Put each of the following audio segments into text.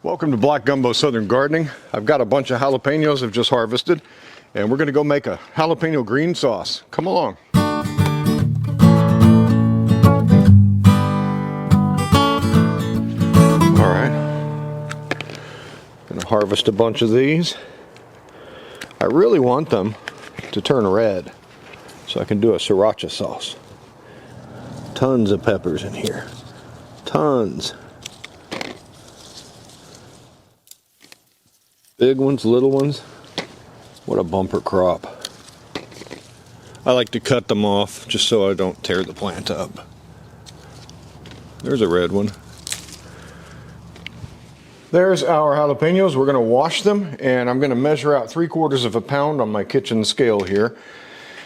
Welcome to Black Gumbo Southern Gardening. I've got a bunch of jalapenos I've just harvested, and we're going to go make a jalapeno green sauce. Come along. Alright, going to harvest a bunch of these. I really want them to turn red so I can do a sriracha sauce. Tons of peppers in here. Tons. Big ones, little ones. What a bumper crop. I like to cut them off just so I don't tear the plant up. There's a red one. There's our jalapenos. We're going to wash them, and I'm going to measure out 3/4 of a pound on my kitchen scale here.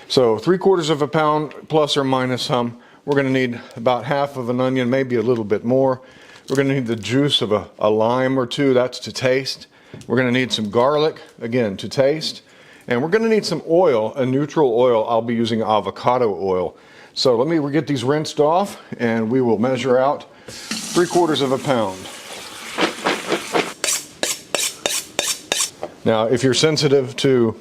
So 3/4 of a pound plus or minus some. We're going to need about half of an onion, maybe a little bit more. We're going to need the juice of a lime or two, that's to taste. We're going to need some garlic, again, to taste. And we're going to need some oil, a neutral oil. I'll be using avocado oil. So let me get these rinsed off, and we will measure out 3/4 of a pound. Now, if you're sensitive to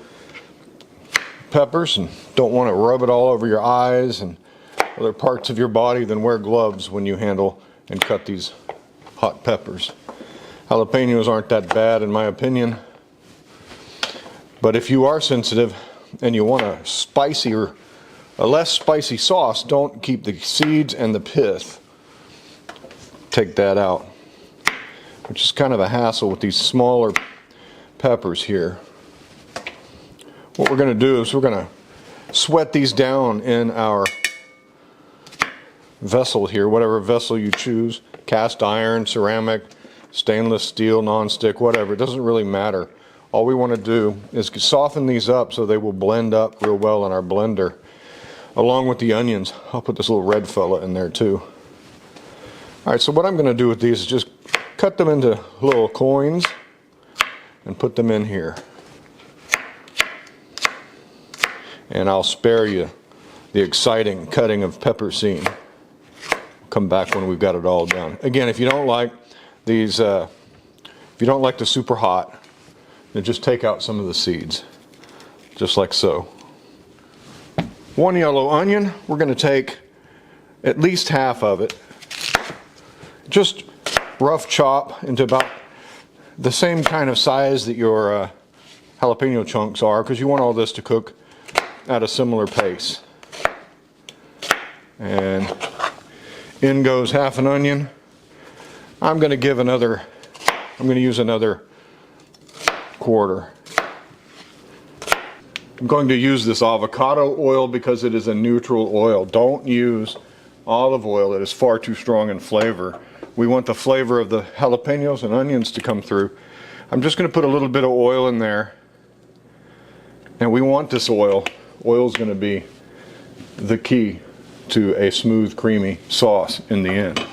peppers and don't want to rub it all over your eyes and other parts of your body, then wear gloves when you handle and cut these hot peppers. Jalapenos aren't that bad in my opinion, but if you are sensitive and you want a less spicy sauce, don't keep the seeds and the pith. Take that out, which is kind of a hassle with these smaller peppers here. What we're going to do is we're going to sweat these down in our vessel here, whatever vessel you choose, cast iron, ceramic, stainless steel, non-stick, whatever. It doesn't really matter. All we want to do is soften these up so they will blend up real well in our blender, along with the onions. I'll put this little red fella in there too. Alright, so what I'm going to do with these is just cut them into little coins and put them in here. And I'll spare you the exciting cutting of pepper scene. Come back when we've got it all done. Again, if you don't like these, if you don't like the super hot, then just take out some of the seeds, just like so. One yellow onion, we're going to take at least half of it, just rough chop into about the same kind of size that your jalapeno chunks are, because you want all this to cook at a similar pace. And in goes half an onion. I'm going to use another quarter. I'm going to use this avocado oil because it is a neutral oil. Don't use olive oil. It is far too strong in flavor. We want the flavor of the jalapenos and onions to come through. I'm just going to put a little bit of oil in there. And we want this oil. Oil is going to be the key to a smooth, creamy sauce in the end.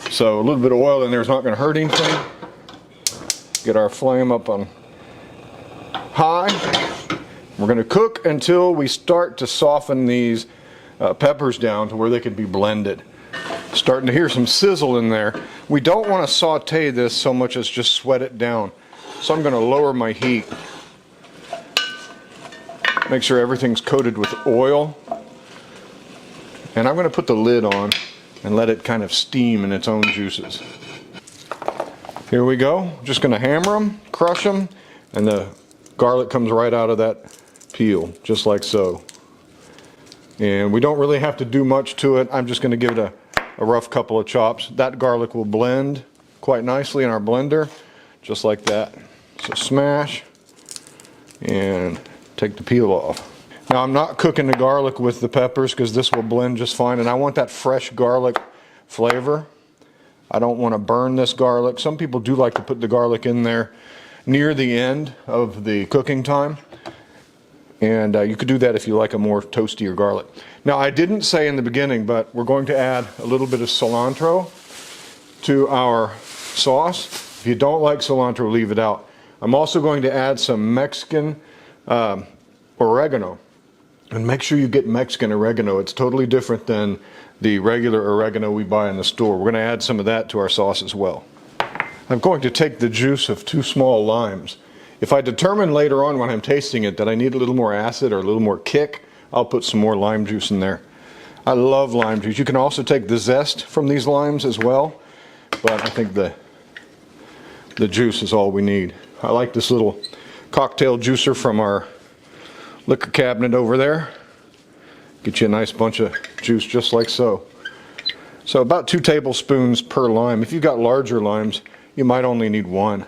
So a little bit of oil in there is not going to hurt anything. Get our flame up on high. We're going to cook until we start to soften these peppers down to where they can be blended. Starting to hear some sizzle in there. We don't want to saute this so much as just sweat it down. So I'm going to lower my heat. Make sure everything's coated with oil. And I'm going to put the lid on and let it kind of steam in its own juices. Here we go. Just going to hammer them, crush them, and the garlic comes right out of that peel, just like so. And we don't really have to do much to it. I'm just going to give it a rough couple of chops. That garlic will blend quite nicely in our blender, just like that. So smash and take the peel off. Now I'm not cooking the garlic with the peppers because this will blend just fine, and I want that fresh garlic flavor. I don't want to burn this garlic. Some people do like to put the garlic in there near the end of the cooking time, and you could do that if you like a more toastier garlic. Now I didn't say in the beginning, but we're going to add a little bit of cilantro to our sauce. If you don't like cilantro, leave it out. I'm also going to add some Mexican oregano. And make sure you get Mexican oregano. It's totally different than the regular oregano we buy in the store. We're going to add some of that to our sauce as well. I'm going to take the juice of 2 small limes. If I determine later on when I'm tasting it that I need a little more acid or a little more kick, I'll put some more lime juice in there. I love lime juice. You can also take the zest from these limes as well, but I think the juice is all we need. I like this little cocktail juicer from our liquor cabinet over there. Get you a nice bunch of juice just like so. So about 2 tablespoons per lime. If you've got larger limes, you might only need 1.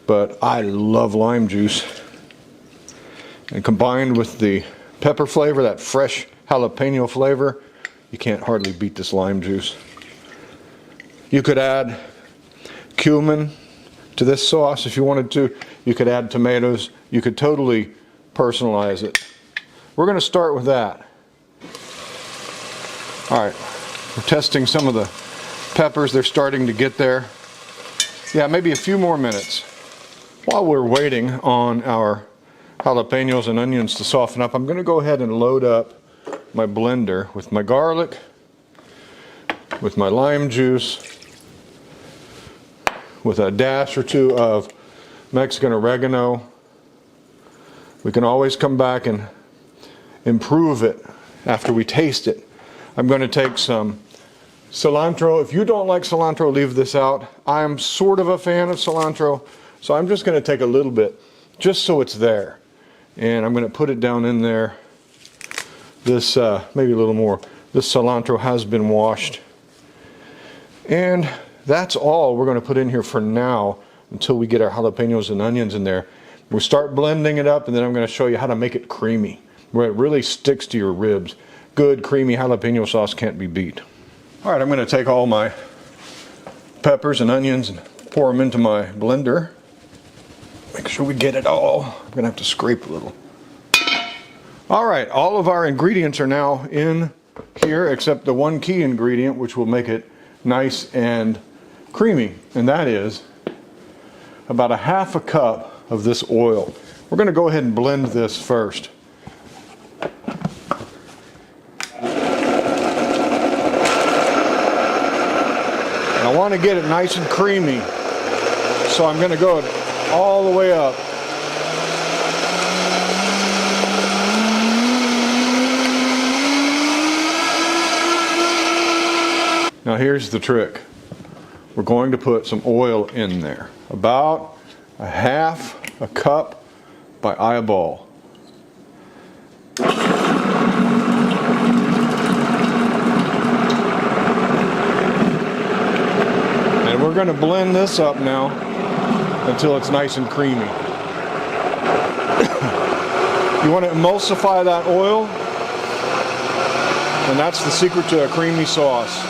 But I love lime juice. And combined with the pepper flavor, that fresh jalapeno flavor, you can't hardly beat this lime juice. You could add cumin to this sauce if you wanted to. You could add tomatoes. You could totally personalize it. We're going to start with that. All right, we're testing some of the peppers. They're starting to get there. Yeah, maybe a few more minutes. While we're waiting on our jalapenos and onions to soften up, I'm going to go ahead and load up my blender with my garlic, with my lime juice, with a dash or 2 of Mexican oregano. We can always come back and improve it after we taste it. I'm going to take some cilantro. If you don't like cilantro, leave this out. I'm sort of a fan of cilantro, so I'm just going to take a little bit just so it's there. And I'm going to put it down in there. This, maybe a little more. This cilantro has been washed. And that's all we're going to put in here for now until we get our jalapenos and onions in there. We'll start blending it up, and then I'm going to show you how to make it creamy, where it really sticks to your ribs. Good creamy jalapeno sauce can't be beat. All right, I'm going to take all my peppers and onions and pour them into my blender. Make sure we get it all. I'm going to have to scrape a little. All right, all of our ingredients are now in here except the one key ingredient which will make it nice and creamy, and that is about 1/2 cup of this oil. We're going to go ahead and blend this first. And I want to get it nice and creamy, so I'm going to go all the way up. Now here's the trick. We're going to put some oil in there, about 1/2 cup by eyeball. And we're going to blend this up now until it's nice and creamy. You want to emulsify that oil, and that's the secret to a creamy sauce.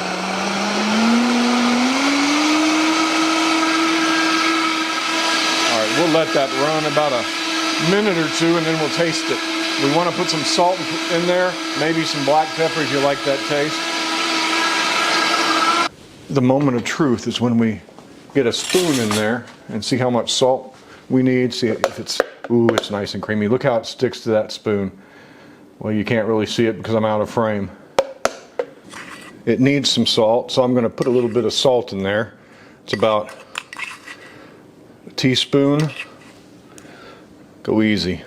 We'll let that run about a minute or 2, and then we'll taste it. We want to put some salt in there, maybe some black pepper if you like that taste. The moment of truth is when we get a spoon in there and see how much salt we need. See if it's, ooh, it's nice and creamy. Look how it sticks to that spoon. Well, you can't really see it because I'm out of frame. It needs some salt, so I'm going to put a little bit of salt in there. It's about a teaspoon. Go easy.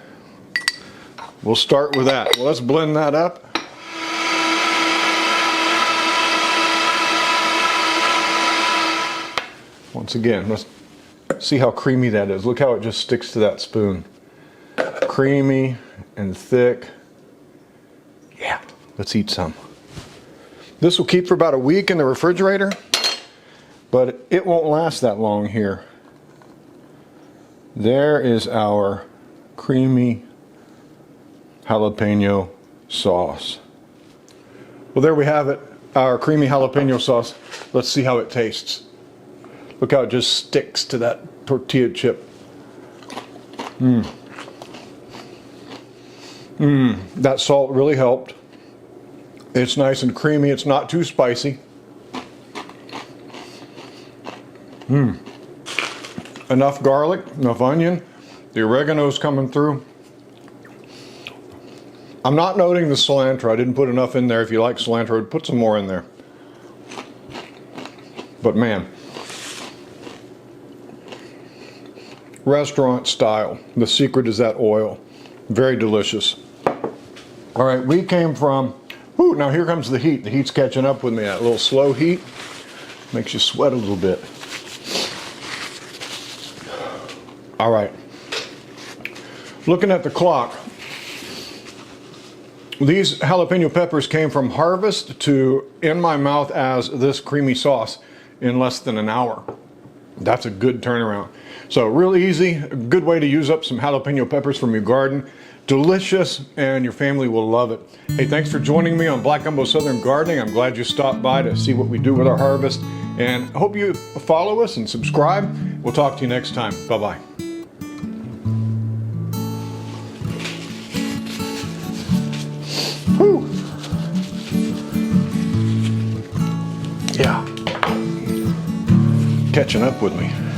We'll start with that. Well, let's blend that up. Once again, let's see how creamy that is. Look how it just sticks to that spoon. Creamy and thick. Yeah, let's eat some. This will keep for about a week in the refrigerator, but it won't last that long here. There is our creamy jalapeno sauce. Well, there we have it, our creamy jalapeno sauce. Let's see how it tastes. Look how it just sticks to that tortilla chip. That salt really helped. It's nice and creamy. It's not too spicy. Enough garlic, enough onion. The oregano's coming through. I'm not noting the cilantro. I didn't put enough in there. If you like cilantro, put some more in there. But man, restaurant style. The secret is that oil. Very delicious. All right, we came from, ooh, now here comes the heat. The heat's catching up with me. That little slow heat makes you sweat a little bit. All right. Looking at the clock, these jalapeno peppers came from harvest to in my mouth as this creamy sauce in less than an hour. That's a good turnaround. So real easy, a good way to use up some jalapeno peppers from your garden. Delicious, and your family will love it. Hey, thanks for joining me on Black Gumbo Southern Gardening. I'm glad you stopped by to see what we do with our harvest, and I hope you follow us and subscribe. We'll talk to you next time. Bye-bye. Whew. Yeah. Catching up with me.